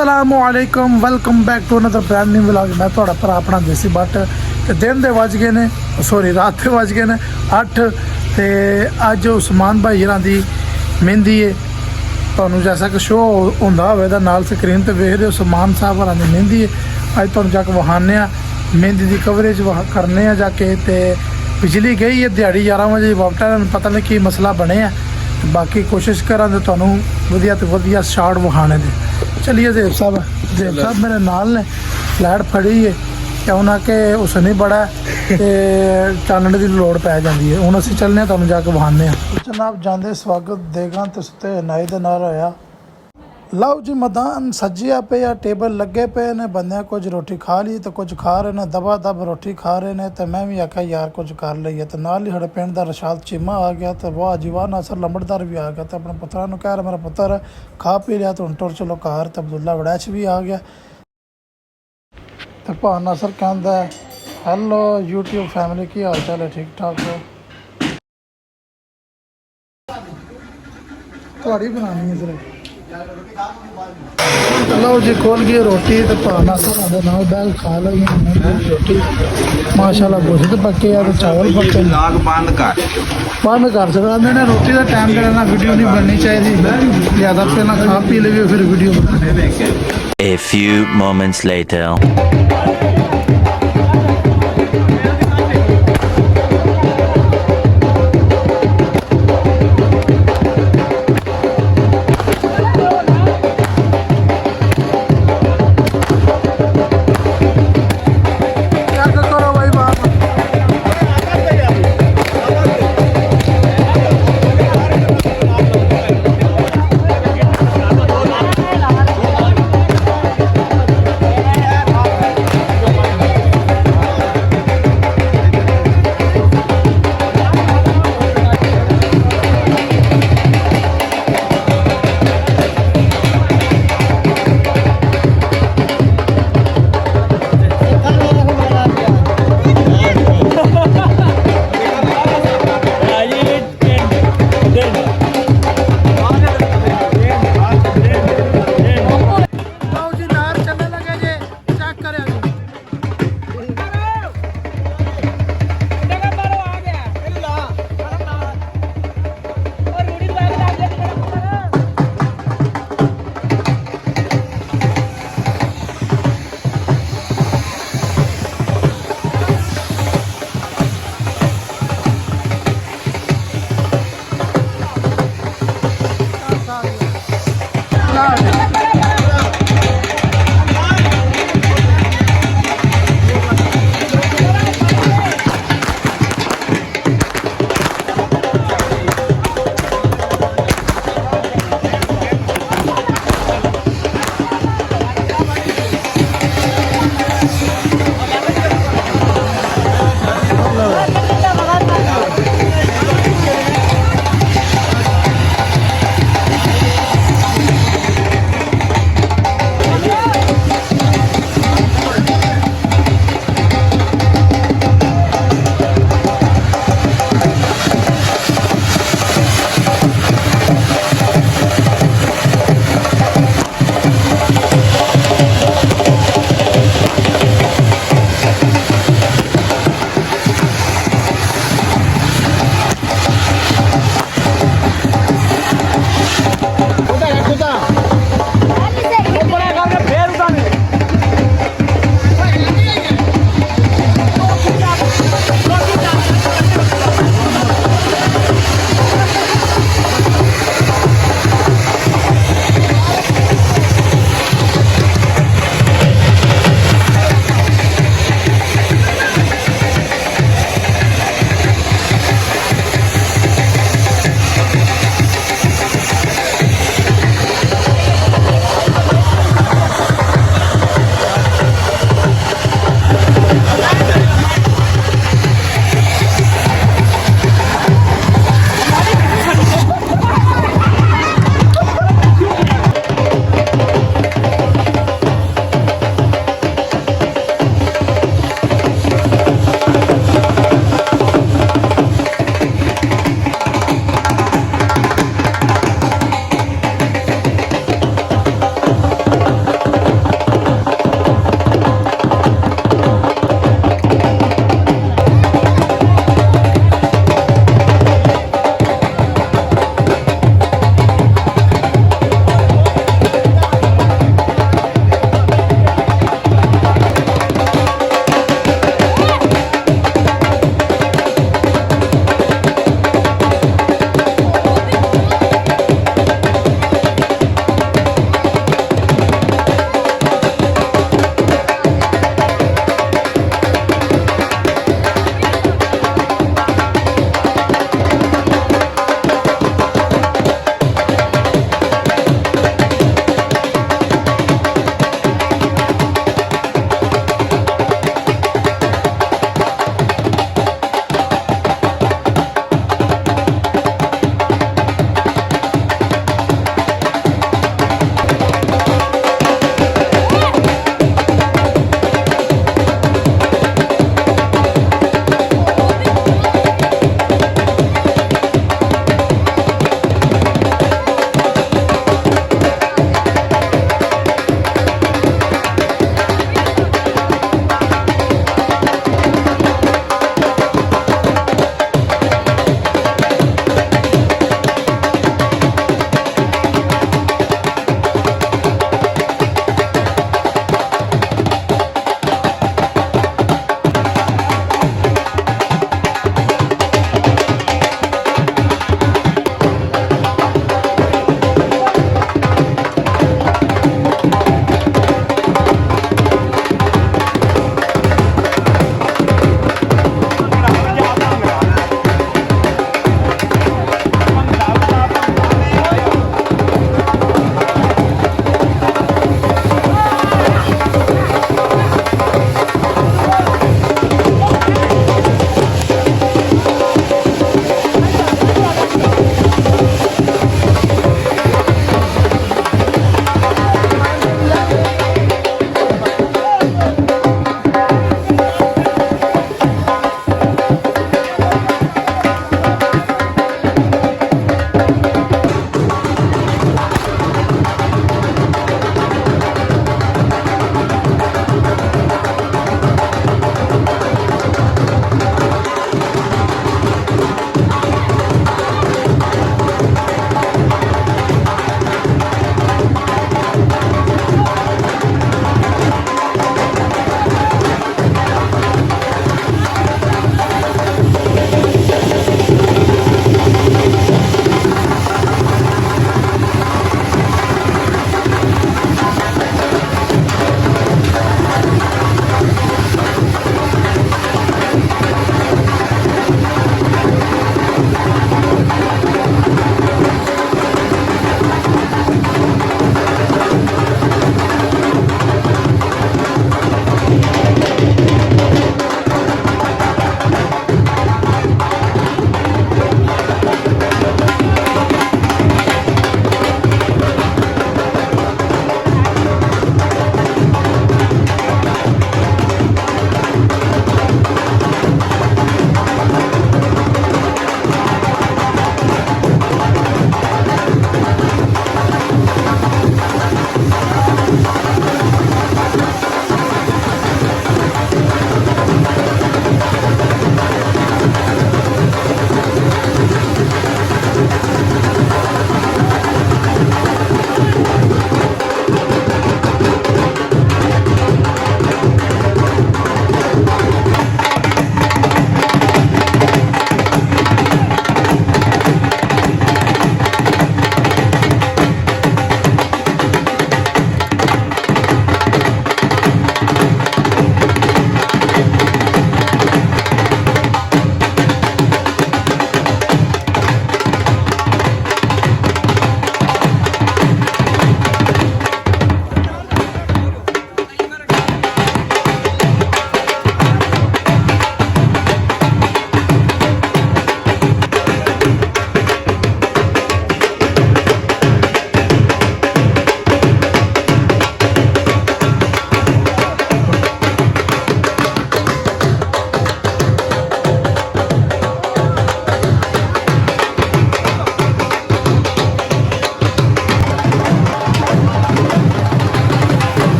असलामुअलैकुम welcome back to another brand new vlog. मैं थोड़ा भरा अपना देसी बट ते दिन दे वज गए ने सॉरी रात के वज गए ने 8 ते अज उस्मान भाई हरां दी मेहंदी है। तुहानू जैसा कि शो होंदा होवे दा नाल स्क्रीन ते वेख रहे हो उस्मान साहब हरां दी मेहंदी है। अज तुहानू जाके वहाने आ मेहंदी दी कवरेज करने आ जाके। ते बिजली गई है दिहाड़ी 11 बजे वापटा पता नहीं की मसला बने बाकी कोशिश करा तो तुहानू वधिया तो वधिया शार्ट विखाने दे। चलिए जेब साहब मेरे नाल ने लाइट फड़ी है क्या उन्हें के उस नहीं बड़ा तो चानने की लोड़ पै जाती है। हूँ असी चलने तुहानू जाके विखाने जनाब जाते स्वागत देगा तो सुते नाई दे नाल होया। लाओ जी मैदान सजिया पे या टेबल लगे पे ने बंदे कुछ रोटी खा ली तो कुछ खा रहे ने दबा दब रोटी खा रहे ने। तो मैं भी आख्या यार कुछ कर लीए तो नाल ही साढ़े पिंड का रशाद चीमा आ गया तो वाह जी वाह नासर लंबड़दार भी आ गया। तो अपने पुत्रा कह रहा मेरा पुत्र खा पी लिया तो हूँ टुर चलो घर। तो अब्दुल्ला वड़ैच भी आ गया तो भा नासर कहता है हैलो यूट्यूब फैमिली की हाल चाल है ठीक ठाक हो थोड़ी बनानी है सिर्फ। लो जी खोल गई रोटी तो भाना सारे नाल बैल खा ली रोटी माशाल्लाह गोश्त पक्के आ तो चावल पक्के बंद कर सकते ने रोटी का टाइम करना वीडियो नहीं बननी चाहिए ज़्यादा पहला खा पी लीजिए फिर video. A few moments later